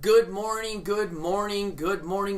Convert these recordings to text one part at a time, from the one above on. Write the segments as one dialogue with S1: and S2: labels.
S1: Good morning,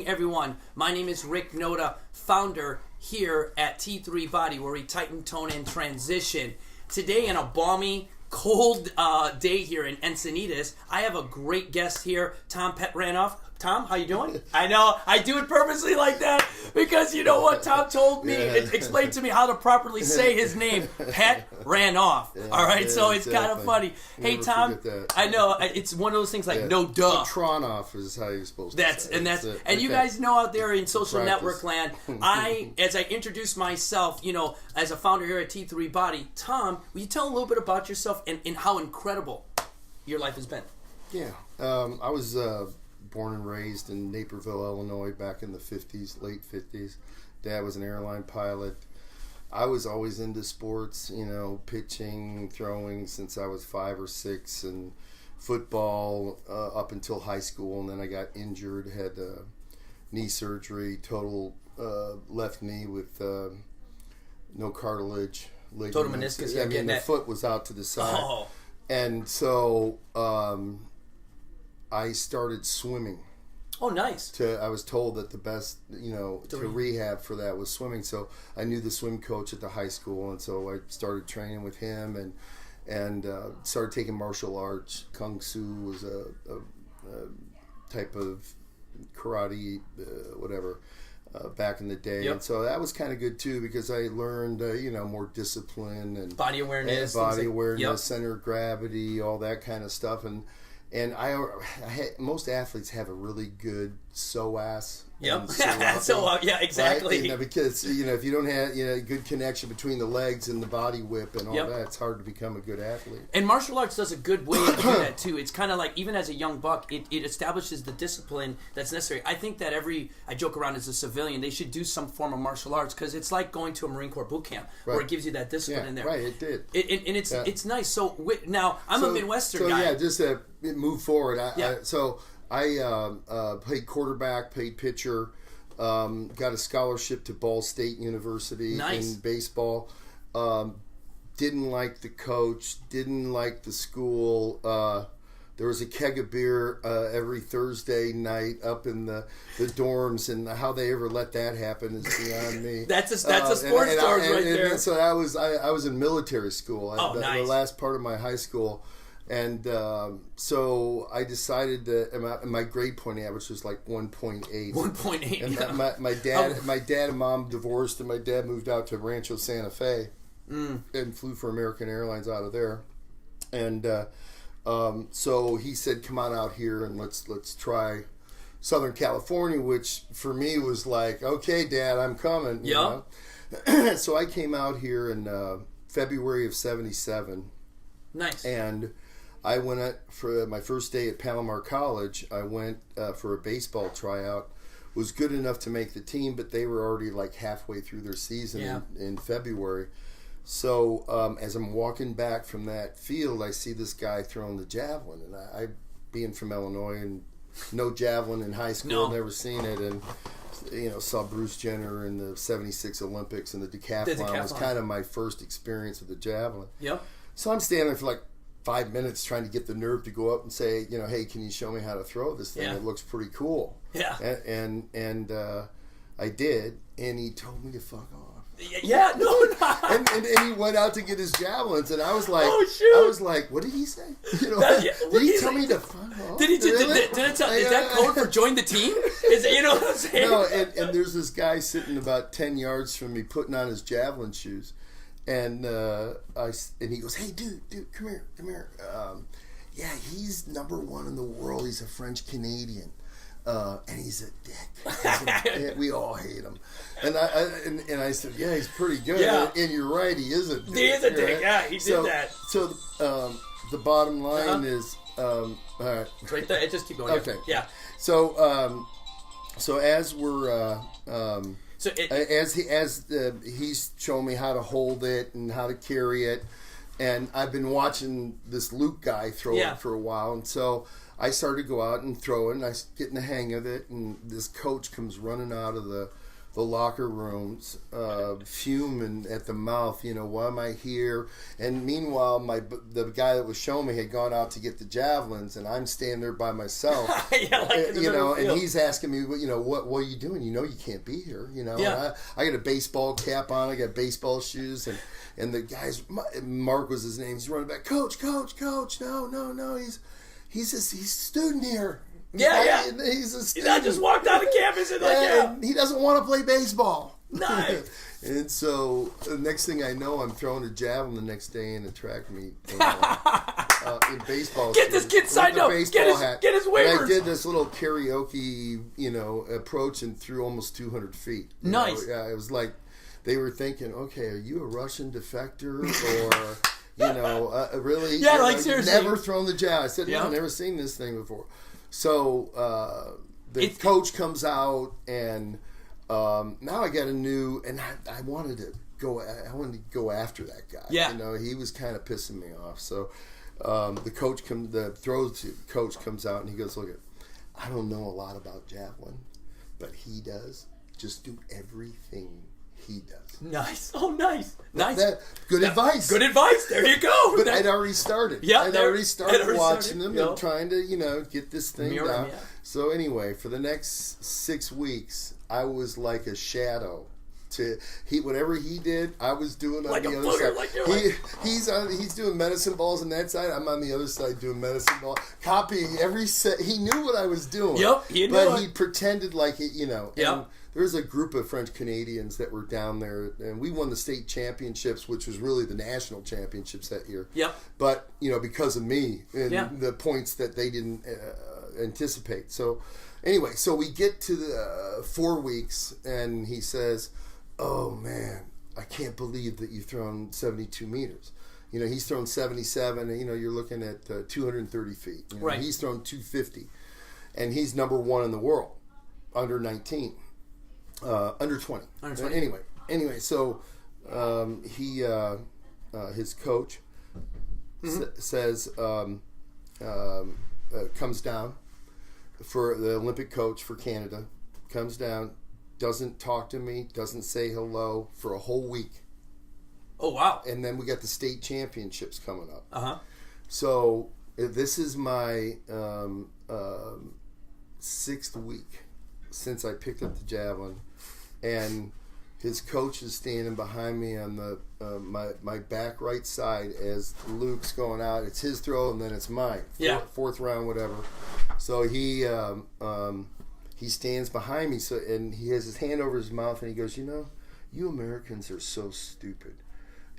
S1: everyone. My name is Rick Noda, founder here at T3 Body, where we tighten, tone, and transition. Today, in a balmy, cold day here in Encinitas, I have a great guest here, Tom Petranoff. Tom, how you doing? I know, I do it purposely like that because you know what? Tom told me, explained to me how to properly say his name, Petranoff. All right, so it's kind of funny. Hey, Tom, I know it's one of those things like no duh.
S2: Petranoff is how you're supposed to say it.
S1: And you guys know out there in social network land, as I introduce myself, you know, as a founder here at T3 Body, Tom, will you tell a little bit about yourself and how incredible your life has been?
S2: Yeah, I was born and raised in Naperville, Illinois, back in the 50s, late 50s. Dad was an airline pilot. I was always into sports, you know, pitching, throwing since I was 5 or 6, and football up until high school. And then I got injured, had knee surgery, total left knee with no cartilage.
S1: Total meniscus.
S2: I mean, the foot was out to the side.
S1: Oh.
S2: And so I started swimming.
S1: Oh, nice.
S2: I was told that the best, you know, to rehab for that was swimming. So I knew the swim coach at the high school, and so I started training with him and started taking martial arts. Kung Fu was a type of karate, whatever, back in the day.
S1: Yep.
S2: And so that was kind of good too because I learned, you know, more discipline and
S1: body awareness,
S2: center of gravity, all that kind of stuff. And most athletes have a really good psoas.
S1: Yep. Yeah, exactly.
S2: Right? You know, because you know if you don't have good connection between the legs and the body whip and all that, it's hard to become a good athlete.
S1: And martial arts does a good way to do that too. It's kind of like even as a young buck, it establishes the discipline that's necessary. I think that I joke around as a civilian, they should do some form of martial arts because it's like going to a Marine Corps boot camp where it gives you that discipline in there.
S2: Right, it did.
S1: And it's nice. So now I'm a Midwestern guy.
S2: So yeah, just to move forward. I played quarterback, played pitcher, got a scholarship to Ball State University in baseball. Didn't like the coach, didn't like the school. There was a keg of beer every Thursday night up in the dorms, and how they ever let that happen is beyond me.
S1: That's a sports stars right there.
S2: And so I was in military school.
S1: Nice.
S2: The last part of my high school. And so I decided that my grade point average was like 1.8.
S1: 1.8.
S2: And my dad and mom divorced, and my dad moved out to Rancho Santa Fe and flew for American Airlines out of there. And so he said, "Come on out here and let's try Southern California," which for me was like, "Okay, Dad, I'm coming." You know? So I came out here in February of '77.
S1: Nice.
S2: And I went for my first day at Palomar College. I went for a baseball tryout. Was good enough to make the team, but they were already like halfway through their season in February. So as I'm walking back from that field, I see this guy throwing the javelin, and I being from Illinois and no javelin in high school, never seen it, and you know saw Bruce Jenner in the '76 Olympics, and the decathlon was kind of my first experience with the javelin.
S1: Yep.
S2: So I'm standing there for like 5 minutes trying to get the nerve to go up and say, you know, "Hey, can you show me how to throw this thing? It looks pretty cool."
S1: Yeah.
S2: And I did, and he told me to fuck off.
S1: Yeah, no.
S2: and he went out to get his javelins, and I was like,
S1: "Oh shoot!"
S2: I was like, "What did he say? You know, did he tell me to fuck off?
S1: Did he? Did it tell? Is that code for join the team? Is it, you know what I'm saying?"
S2: No, and there's this guy sitting about 10 yards from me, putting on his javelin shoes. And he goes, "Hey, dude, come here. Yeah, he's number 1 in the world. He's a French Canadian, and he's a dick. We all hate him." And I said, "Yeah, he's pretty good."
S1: Yeah.
S2: And you're right, he is a dick.
S1: He is a dick. Right? Yeah, he did that.
S2: So the bottom line is, all right,
S1: right there. Just keep going.
S2: Okay.
S1: Yeah.
S2: So as we're
S1: So
S2: he's showing me how to hold it and how to carry it, and I've been watching this Luke guy throw it for a while, and so I started to go out and throw it, and I was getting the hang of it, and this coach comes running out of the the locker rooms, fuming at the mouth. Why am I here? And meanwhile, the guy that was showing me had gone out to get the javelins, and I'm standing there by myself. And he's asking me, what are you doing? You can't be here.
S1: Yeah.
S2: I got a baseball cap on. I got baseball shoes, and the guy's Mark was his name. He's running back, coach, no, he's a student here.
S1: Yeah.
S2: He's a student.
S1: He's not just walked out of campus and
S2: and he doesn't want to play baseball.
S1: Nice.
S2: And so the next thing I know, I'm throwing a javelin the next day in a track meet in baseball.
S1: Get this kid signed up. Get his waivers.
S2: And I did this little karaoke, approach and threw almost 200 feet.
S1: Nice.
S2: Yeah, it was like they were thinking, okay, are you a Russian defector or really?
S1: Yeah, seriously.
S2: Never thrown the javelin. I said, no, I've never seen this thing before. So the coach comes out, and now I got a new, and I wanted to go after that guy.
S1: Yeah.
S2: He was kind of pissing me off. So the throws coach comes out, and he goes, look, I don't know a lot about javelin, but he does. Just do everything he does.
S1: Nice. Oh, nice.
S2: Good advice.
S1: Good advice. There you go.
S2: But I'd already started.
S1: Yeah,
S2: I'd already started watching them and trying to, get this thing down.
S1: Yeah.
S2: So anyway, for the next 6 weeks, I was like a shadow. Whatever he did, I was doing on the other side. He's doing medicine balls on that side. I'm on the other side doing medicine ball, copying every set. He knew what I was doing.
S1: Yep,
S2: he pretended like it.
S1: Yep.
S2: And there was a group of French Canadians that were down there, and we won the state championships, which was really the national championships that year.
S1: Yep.
S2: But because of me and the points that they didn't anticipate. So anyway, we get to the 4 weeks, and he says, oh man, I can't believe that you've thrown 72 meters. He's thrown 77, and you're looking at 230 feet.
S1: Right.
S2: He's thrown 250, and he's number 1 in the world, under 19, under 20.
S1: Under 20.
S2: Anyway, so he his coach says comes down for the Olympic coach for Canada, comes down. Doesn't talk to me, doesn't say hello for a whole week.
S1: Oh, wow.
S2: And then we got the state championships coming up.
S1: Uh-huh.
S2: So this is my 6th week since I picked up the javelin. And his coach is standing behind me on the my back right side as Luke's going out. It's his throw, and then it's mine. Fourth round, whatever. So he stands behind me, and he has his hand over his mouth, and he goes, you Americans are so stupid.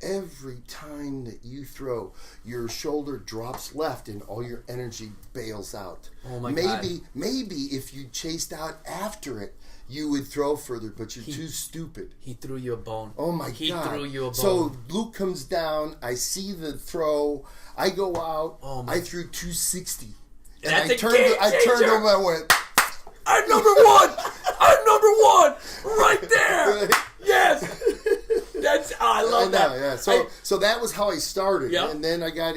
S2: Every time that you throw, your shoulder drops left, and all your energy bails out.
S1: Oh my God.
S2: Maybe if you chased out after it, you would throw further, but you're too stupid.
S1: He threw you a bone.
S2: Oh my God.
S1: He threw you a bone.
S2: So Luke comes down, I see the throw, I go out, I threw 260. And I turned to him and I went,
S1: I'm number 1! I'm number 1! Right there! Yes! I love that.
S2: Yeah. So that was how I started.
S1: Yep.
S2: And then I got,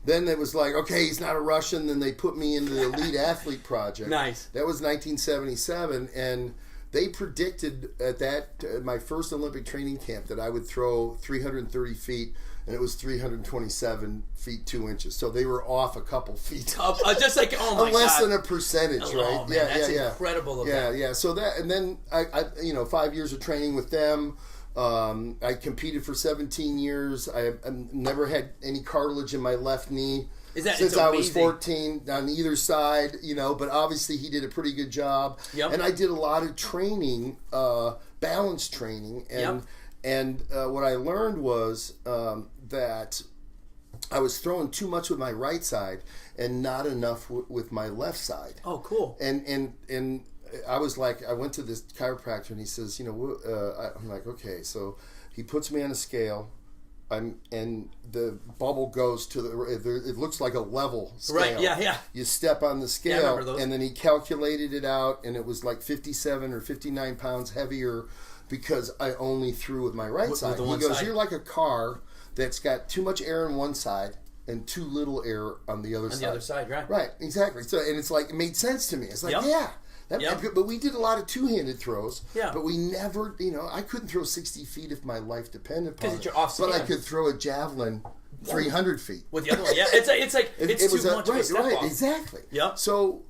S2: then it was like, okay, he's not a Russian. Then they put me into the Elite Athlete Project.
S1: Nice.
S2: That was 1977. And they predicted at my first Olympic training camp that I would throw 330 feet. And it was 327 feet 2 inches, so they were off a couple feet.
S1: Just like
S2: less than a percentage, right?
S1: Oh man, that's incredible.
S2: Yeah. So that, and then I 5 years of training with them. I competed for 17 years. I never had any cartilage in my left knee since I was 14 on either side. But obviously he did a pretty good job.
S1: Yep.
S2: And I did a lot of training, balance training, and.
S1: Yep.
S2: And what I learned was that I was throwing too much with my right side and not enough with my left side.
S1: Oh, cool.
S2: And I was like, I went to this chiropractor and he says, I'm like, okay. So he puts me on a scale. And the bubble goes to it looks like a level scale.
S1: Right, yeah.
S2: You step on the scale, and then he calculated it out, and it was like 57 or 59 pounds heavier because I only threw with my right side. He goes, you're like a car that's got too much air on one side and too little air on the other side.
S1: On the other side, right.
S2: Right, exactly. So, and it's like, it made sense to me. It's like, But we did a lot of two-handed throws.
S1: Yeah.
S2: But we never, I couldn't throw 60 feet if my life depended upon it.
S1: You're off
S2: but I could throw a javelin 300 feet.
S1: With the other one, yeah. It's too much of a step off.
S2: Exactly.
S1: Yeah.
S2: So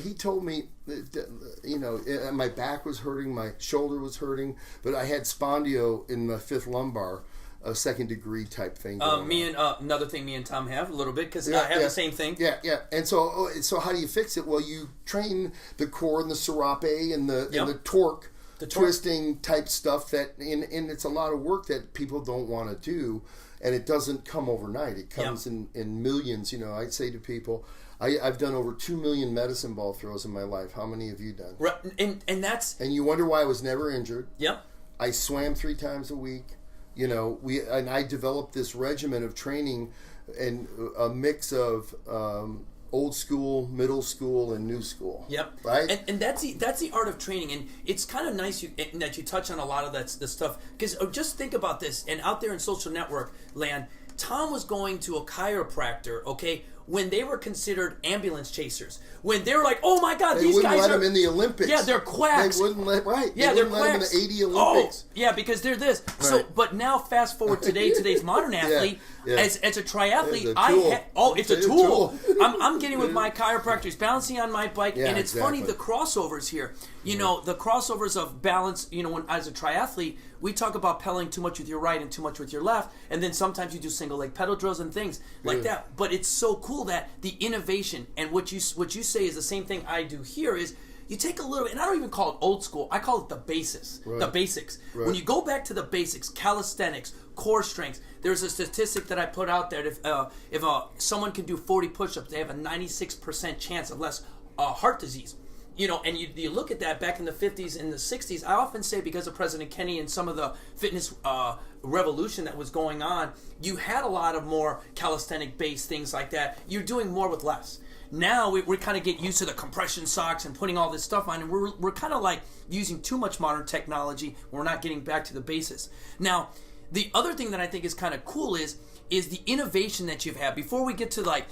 S2: he told me that, my back was hurting, my shoulder was hurting, but I had spondio in my fifth lumbar, a second degree type thing.
S1: Another thing me and Tom have a little bit because I have the same thing.
S2: Yeah. And so how do you fix it? Well, you train the core and the serape and the torque. The twisting type stuff and it's a lot of work that people don't want to do, and it doesn't come overnight. It comes in millions. I'd say to people, I've done over 2 million medicine ball throws in my life. How many have you done?
S1: Right, and
S2: you wonder why I was never injured.
S1: Yep.
S2: I swam 3 times a week. I developed this regimen of training and a mix of old school, middle school, and new school.
S1: Yep.
S2: Right.
S1: And that's the art of training, and it's kind of nice that you touch on a lot of the stuff, because just think about this. And out there in social network land, Tom was going to a chiropractor, okay, when they were considered ambulance chasers, when they were like, oh my God, these guys
S2: wouldn't let them in the Olympics.
S1: Yeah, they're quacks.
S2: They wouldn't let
S1: they're
S2: let them in the 80 Olympics.
S1: Oh, yeah, because they're this. Right. So, but now fast forward today's modern athlete. As a triathlete, it's a tool. I'm getting with my chiropractors, balancing on my bike, and it's funny the crossovers here. The crossovers of balance. When as a triathlete, we talk about pedaling too much with your right and too much with your left, and then sometimes you do single leg pedal drills and things like that. But it's so cool that the innovation and what you say is the same thing I do here is. You take a little, and I don't even call it old school. I call it the basics. Right. The basics. Right. When you go back to the basics, calisthenics, core strength. There's a statistic that I put out there. If someone can do 40 push-ups, they have a 96% chance of less heart disease. And you look at that back in the 50s and the 60s. I often say because of President Kennedy and some of the fitness revolution that was going on, you had a lot of more calisthenic-based things like that. You're doing more with less. Now we kind of get used to the compression socks and putting all this stuff on, and we're kind of like using too much modern technology. We're not getting back to the basics. Now, the other thing that I think is kind of cool is the innovation that you've had. Before we get to like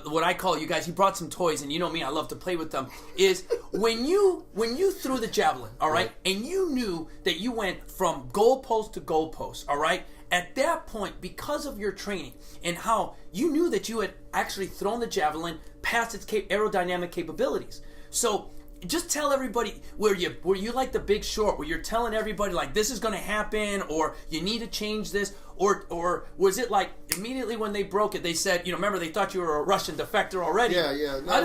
S1: what I call, you guys, he brought some toys, and you know me, I love to play with them. Is when you threw the javelin, all right, and you knew that you went from goalpost to goalpost, all right. At that point, because of your training and how you knew that you had actually thrown the javelin past its aerodynamic capabilities. So just tell everybody, were you like the Big Short, where you're telling everybody like this is going to happen, or you need to change this, or was it like immediately when they broke it, they said, remember they thought you were a Russian defector already?
S2: Yeah. No.
S1: How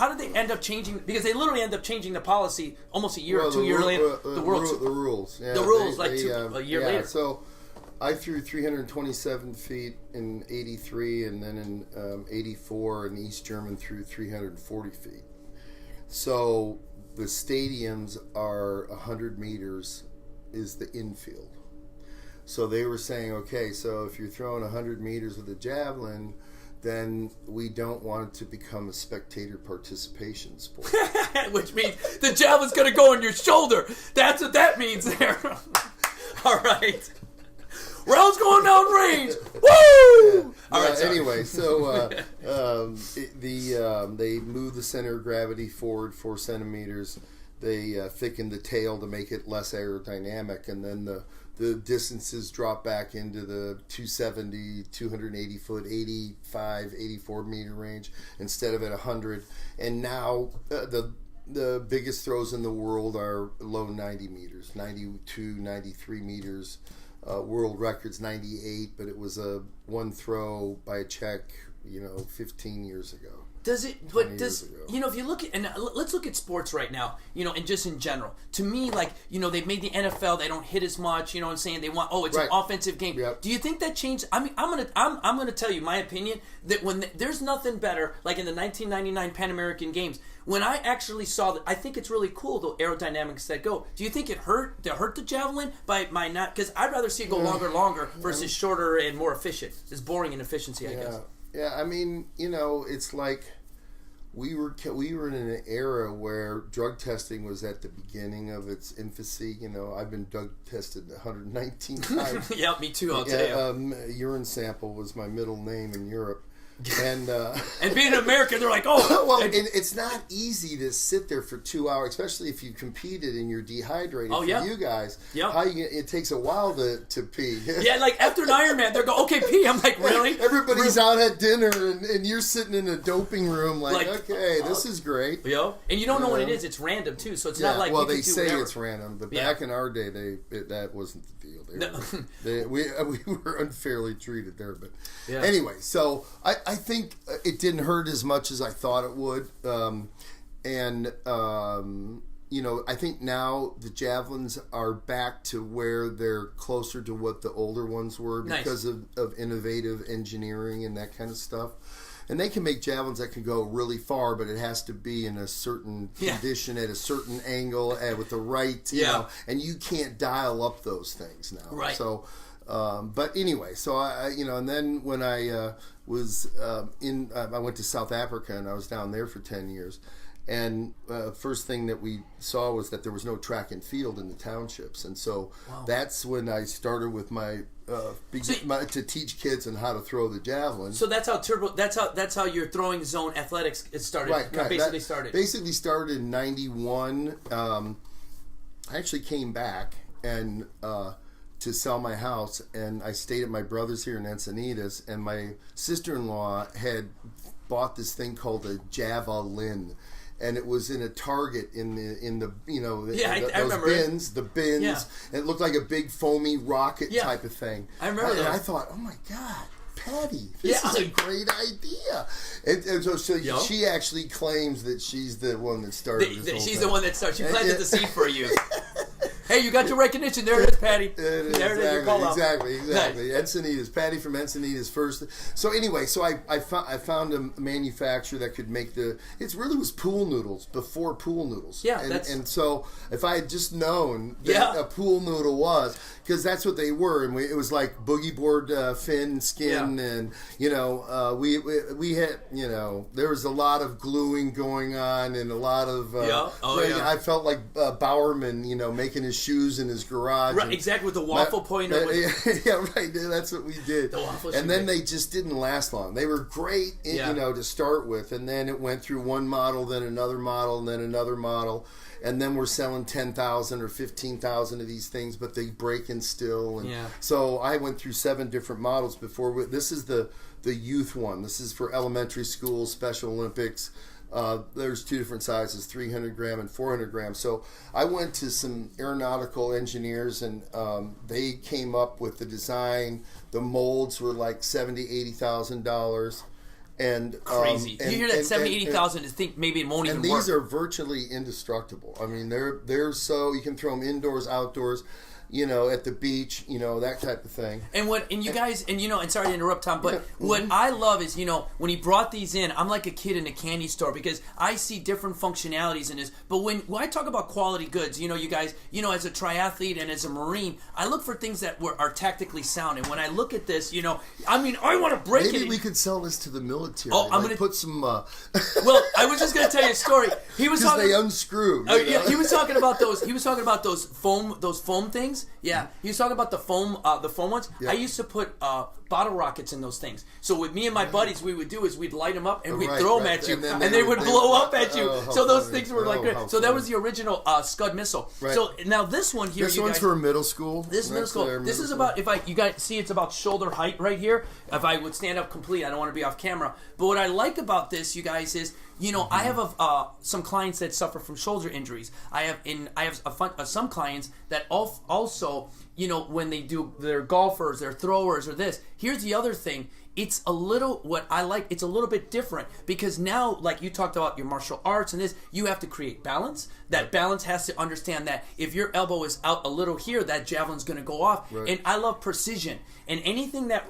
S1: did they end up changing? Because they literally end up changing the policy almost a year or 2 years later.
S2: The rules. Yeah,
S1: the rules a year later.
S2: So I threw 327 feet in 83, and then in 84 in East German threw 340 feet. So the stadiums are 100 meters is the infield. So they were saying, okay, so if you're throwing 100 meters with a javelin, then we don't want it to become a spectator participation sport.
S1: Which means the javelin's going to go on your shoulder. That's what that means there. All right. Rounds going down range. Woo!
S2: All right. Anyway, so they moved the center of gravity forward 4 centimeters. They thickened the tail to make it less aerodynamic, and then the distances drop back into the 270, 280 foot, 85, 84 meter range instead of at 100. And now the biggest throws in the world are low 90 meters, 92, 93 meters. World records 98, but it was a one throw by a Czech, 15 years ago.
S1: Does it? But does if you look at, and let's look at sports right now, and just in general. To me, like they've made the NFL, they don't hit as much. I'm saying they want it's an offensive game. Yep. Do you think that changed? I mean, I'm gonna tell you my opinion that when there's nothing better, like in the 1999 Pan American Games, when I actually saw that, I think it's really cool the aerodynamics that go. Do you think it hurt the javelin by my not? Because I'd rather see it go longer versus shorter and more efficient. It's boring in efficiency, I guess.
S2: Yeah, I mean, it's like we were in an era where drug testing was at the beginning of its infancy. I've been drug tested 119 times.
S1: Yeah, me too. I'll tell you.
S2: Urine sample was my middle name in Europe. And
S1: and being an American, they're like, oh.
S2: Well, and it's not easy to sit there for 2 hours, especially if you competed and you're dehydrated.
S1: Oh, yeah.
S2: For you guys,
S1: Yeah.
S2: It takes a while to pee.
S1: Yeah, like after an Ironman, they're go, okay, pee. I'm like, really?
S2: Everybody's out at dinner, and you're sitting in a doping room like okay, this is great.
S1: Yeah. And you don't know what it is. It's random, too. So it's not like
S2: well,
S1: you
S2: they
S1: can do
S2: say
S1: whatever.
S2: it's random, but back in our day, that wasn't the deal. We were unfairly treated there. But anyway, so I think it didn't hurt as much as I thought it would. I think now the javelins are back to where they're closer to what the older ones were because of innovative engineering and that kind of stuff. And they can make javelins that can go really far, but it has to be in a certain condition at a certain angle and with the right, you know, and you can't dial up those things now.
S1: Right.
S2: So, but anyway, so and then when I was I went to South Africa and I was down there for 10 years. And first thing that we saw was that there was no track and field in the townships, and so that's when I started with my to teach kids on how to throw the javelin.
S1: So that's how your throwing zone athletics started.
S2: Right.
S1: Basically
S2: started in '91. I actually came back and to sell my house, and I stayed at my brother's here in Encinitas, and my sister-in-law had bought this thing called a javelin. And it was in a Target in the those bins.
S1: Yeah.
S2: And it looked like a big foamy rocket type of thing.
S1: I remember that.
S2: And I thought, oh my God, Patty, this is a great idea. And so she actually claims that she's the one that started this whole
S1: She's
S2: thing.
S1: the one that started. She planted the seed for you. Hey, you got your recognition. There it is, Patty. There it is. Your call out.
S2: Exactly.
S1: Nice.
S2: Encinitas. Patty from Encinitas first. So anyway, I found a manufacturer that could make it really was pool noodles before pool noodles.
S1: Yeah.
S2: And so if I had just known that a pool noodle was, because that's what they were, and it was like boogie board fin skin, and we had there was a lot of gluing going on and a lot of I felt like Bowerman, making his shoes in his garage.
S1: Right, exactly, with the waffle pointer.
S2: Yeah, right. That's what we did.
S1: The waffle
S2: and then they just didn't last long. They were great, to start with, and then it went through one model, then another model, and then another model, and then we're selling 10,000 or 15,000 of these things, but they break in still. And so I went through 7 different models before. This is the youth one. This is for elementary school, Special Olympics. There's 2 different sizes, 300 gram and 400 grams. So I went to some aeronautical engineers, and they came up with the design. The molds were like $70,000, $80,000. And
S1: crazy. You hear that $70,000 and think maybe it won't even work.
S2: And these are virtually indestructible. I mean, they're so you can throw them indoors, outdoors. At the beach, that type of thing. And
S1: sorry to interrupt, Tom, but what I love is, when he brought these in, I'm like a kid in a candy store because I see different functionalities in this. But when I talk about quality goods, you guys, as a triathlete and as a Marine, I look for things that are tactically sound. And when I look at this, I want to break it.
S2: Maybe we could sell this to the military.
S1: Oh, I'm going to
S2: put some.
S1: Well, I was just going to tell you a story. He was talking.
S2: They unscrew.
S1: Yeah, he was talking about those. He was talking about those foam things. Yeah, he was talking about the foam ones. Yeah. I used to put bottle rockets in those things. So with me and my buddies, we would do is we'd light them up and we'd throw them at you, and they would blow up at you. So those things were like, so that was the original Scud missile. Right. So now this one here,
S2: this one's for middle school.
S1: This middle school. This is about you guys see it's about shoulder height right here. If I would stand up complete, I don't want to be off camera. But what I like about this, you guys, is I have some clients that suffer from shoulder injuries. I have some clients that also, when they do their golfers, their throwers, or this. Here's the other thing. It's a little bit different because now, like you talked about your martial arts and this, you have to create balance. That balance has to understand that if your elbow is out a little here, that javelin's going to go off. Right. And I love precision. And anything that,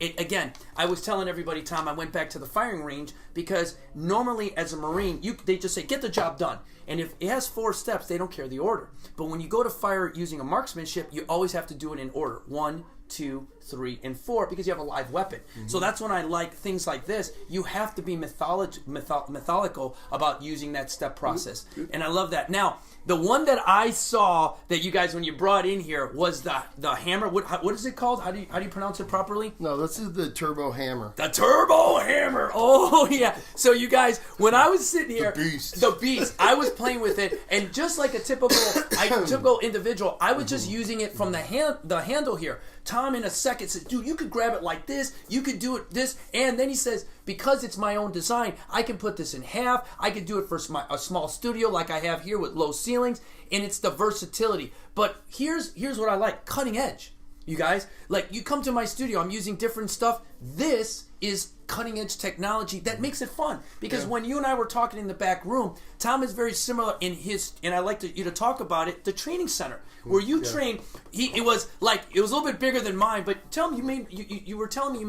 S1: again, I was telling everybody, Tom, I went back to the firing range because normally as a Marine, they just say, get the job done. And if it has 4 steps, they don't care the order. But when you go to fire using a marksmanship, you always have to do it in order. 1, 2, 3, and 4, because you have a live weapon. So that's when I like things like this. You have to be methodical about using that step process. And I love that. Now, the one that I saw that you guys, when you brought in here, was the hammer. What is it called? How do you pronounce it properly?
S2: No, this is the turbo hammer.
S1: The turbo hammer. Oh yeah. So you guys, when I was sitting here,
S2: the beast,
S1: I was playing with it, and just like a typical individual, I was just using it from the handle here. Tom, in a second, said, dude, you could grab it like this, you could do it this, and then he says, because it's my own design, I can put this in half, I could do it for a small studio like I have here with low ceilings, and it's the versatility. But here's what I like, cutting edge. You guys, like, you come to my studio, I'm using different stuff. This is cutting edge technology that makes it fun. Because when you and I were talking in the back room, Tom is very similar in his, and I like you to talk about it, the training center where you train. It was a little bit bigger than mine, but tell me, you were telling me you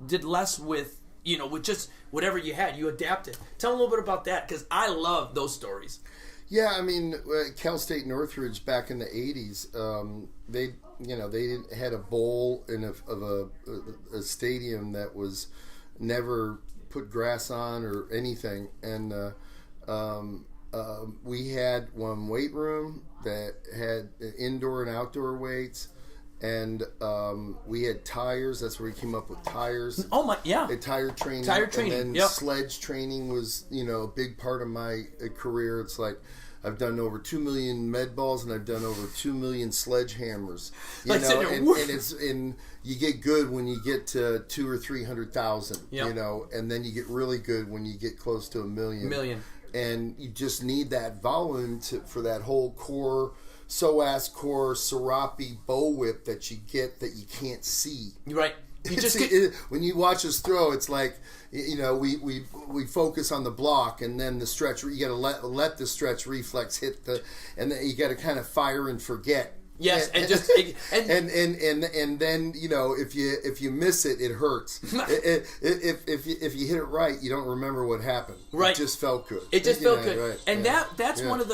S1: did less with just whatever you had. You adapted. Tell a little bit about that, because I love those stories.
S2: Yeah, I mean, Cal State Northridge back in the 80s, they had a bowl of a stadium that was never put grass on or anything, and we had one weight room that had indoor and outdoor weights, and we had tires. That's where we came up with tires.
S1: Oh my, yeah.
S2: Tire training. And then sledge training was, a big part of my career. It's like, I've done over 2 million med balls, and I've done over 2 million sledgehammers. And you get good when you get to 200,000 or 300,000. And then you get really good when you get close to 1 million. And you just need that volume for that whole core, psoas core, serape bow whip that you get that you can't see.
S1: Right.
S2: When you watch us throw, it's like, we focus on the block, and then the stretch. You got to let the stretch reflex hit and then you got to kind of fire and forget.
S1: Yes, and
S2: then if you miss it, it hurts. If you hit it right, you don't remember what happened.
S1: Right,
S2: it just felt good.
S1: It just felt good,
S2: right.
S1: And that's one of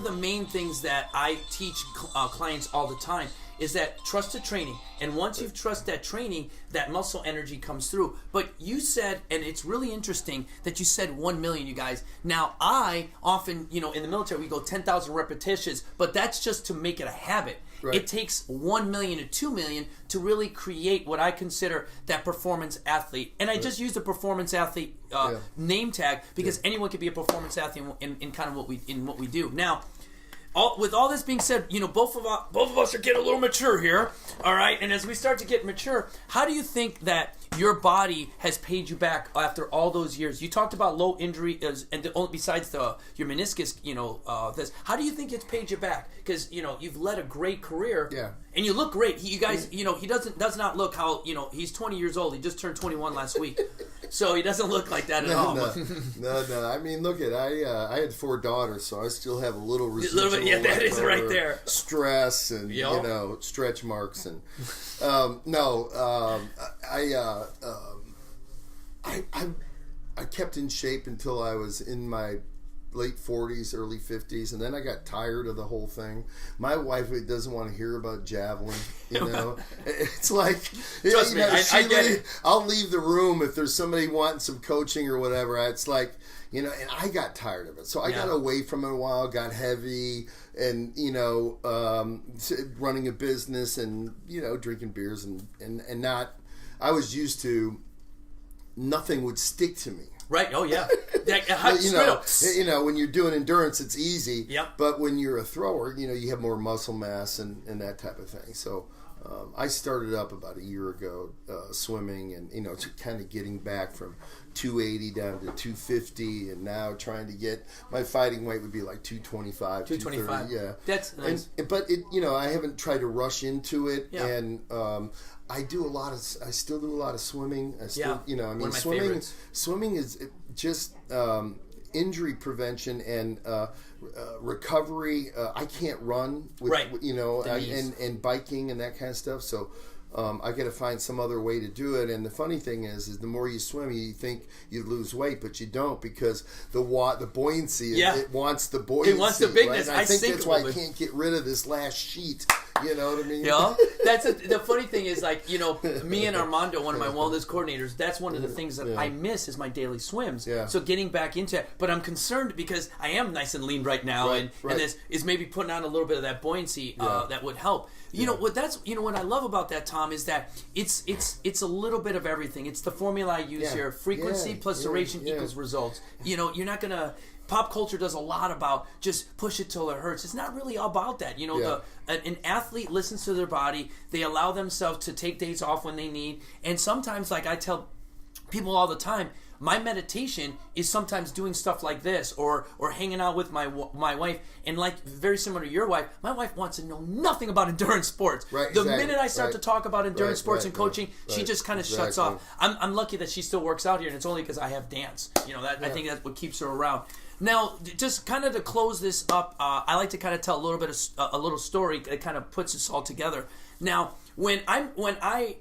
S1: the main things that I teach clients all the time. Is that trusted training. And once you've trusted that training, that muscle energy comes through. But you said, and it's really interesting that you said 1 million, you guys. Now, I often, in the military, we go 10,000 repetitions, but that's just to make it a habit. Right. It takes 1 million to 2 million to really create what I consider that performance athlete. And I just use the performance athlete name tag, because anyone can be a performance athlete in kind of what we do. Now, with all this being said, both of us are getting a little mature here, all right? And as we start to get mature, how do you think that your body has paid you back after all those years? You talked about low injury, and besides your meniscus, this. How do you think it's paid you back? Because you've led a great career, and you look great. He does not look how he's 20 years old. He just turned 21 last week, so he doesn't look like that at all.
S2: No. I mean, look I had 4 daughters, so I still have a little residual.
S1: Yeah, that is right there.
S2: Stress and stretch marks and I kept in shape until I was in my late 40s, early 50s, and then I got tired of the whole thing. My wife doesn't want to hear about javelin. It's like,
S1: trust me, I get it.
S2: I'll leave the room if there's somebody wanting some coaching or whatever. It's like, and I got tired of it, so I got away from it a while. Got heavy, and running a business, and drinking beers, and not. I was used to nothing would stick to me.
S1: Right. Oh yeah.
S2: When you're doing endurance, it's easy.
S1: Yep.
S2: But when you're a thrower, you have more muscle mass and that type of thing. So I started up about a year ago swimming, and kind of getting back from 280 down to 250, and now trying to get my fighting weight would be like 225.
S1: 225.
S2: Yeah.
S1: That's nice.
S2: But I haven't tried to rush into it, and I still do a lot of swimming. I still, swimming is just injury prevention and recovery. I can't run with, and biking and that kind of stuff. So I got to find some other way to do it. And the funny thing is the more you swim, you think you lose weight, but you don't, because the buoyancy, it wants the buoyancy. It
S1: wants the bigness.
S2: Right? I think that's why I can't get rid of this last sheet. You know what I mean?
S1: Yeah. The funny thing is, like, you know, me and Armando, one of my wellness coordinators, that's one of the things that I miss is my daily swims.
S2: Yeah.
S1: So getting back into it, but I'm concerned because I am nice and lean right now, and this is maybe putting on a little bit of that buoyancy that would help. You know what I love about that, Tom, is that it's a little bit of everything. It's the formula I use here: frequency plus duration equals results. You know, you're not gonna. Pop culture does a lot about just push it till it hurts. It's not really all about that. You know, an athlete listens to their body. They allow themselves to take days off when they need. And sometimes, like I tell people all the time, my meditation is sometimes doing stuff like this, or hanging out with my wife. And like, very similar to your wife, my wife wants to know nothing about endurance sports.
S2: Right,
S1: the minute I start to talk about endurance sports and coaching, she just kind of shuts off. I'm lucky that she still works out here, and it's only because I have dance. You know, I think that's what keeps her around. Now, just kind of to close this up, I like to kind of tell a little story that kind of puts this all together. Now, when I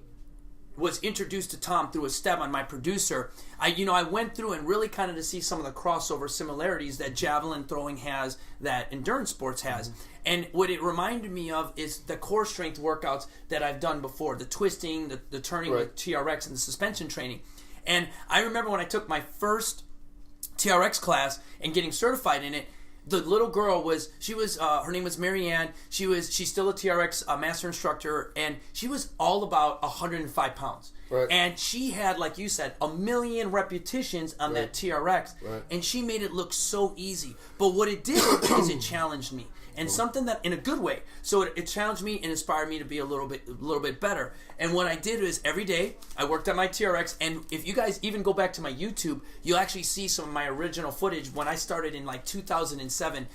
S1: was introduced to Tom through Esteban, my producer, I went through and really kind of to see some of the crossover similarities that javelin throwing has, that endurance sports has. Mm-hmm. And what it reminded me of is the core strength workouts that I've done before, the twisting, the turning with TRX, and the suspension training. And I remember when I took my first TRX class and getting certified in it, the little girl her name was Marianne. She's still a TRX master instructor, and she was all about 105 pounds. Right. And she had, like you said, 1 million repetitions on that TRX, and she made it look so easy. But what it did is it challenged me, and something that in a good way. So it challenged me and inspired me to be a little bit better. And what I did is every day I worked on my TRX, and if you guys even go back to my YouTube, you'll actually see some of my original footage when I started in like 2007,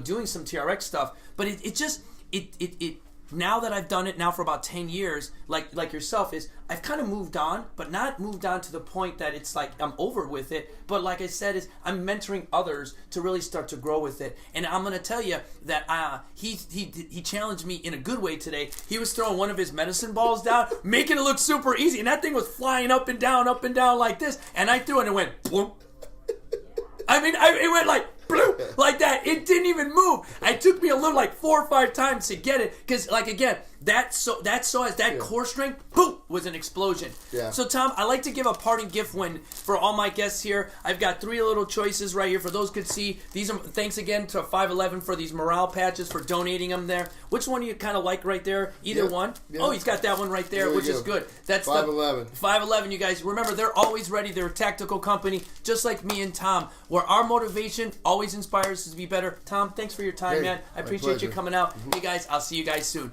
S1: doing some TRX stuff. But it now that I've done it now for about 10 years, like yourself, is I've kind of moved on, but not moved on to the point that it's like I'm over with it. But like I said, is I'm mentoring others to really start to grow with it. And I'm going to tell you that he challenged me in a good way today. He was throwing one of his medicine balls down, making it look super easy. And that thing was flying up and down like this. And I threw it and it went boom. I mean, it went like bloop, like that. It didn't even move. It took me a little, like 4 or 5 times to get it, because, like, again, that core strength, boom, was an explosion. Yeah. So, Tom, I like to give a parting gift for all my guests here. I've got 3 little choices right here for those who could see. These are thanks again to 511 for these morale patches, for donating them there. Which one do you kind of like right there? Either one? Yeah. Oh, he's got that one right there, which is good. That's
S2: 511.
S1: 511, you guys. Remember, they're always ready. They're a tactical company, just like me and Tom, where our motivation always inspires us to be better. Tom, thanks for your time, man. I appreciate you coming out. Mm-hmm. Hey, guys, I'll see you guys soon.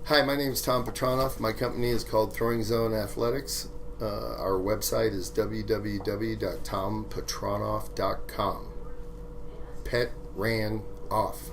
S2: Hi, my name is Tom Petranoff. My company is called Throwing Zone Athletics. Our website is www.tompetranoff.com. Pet ran off.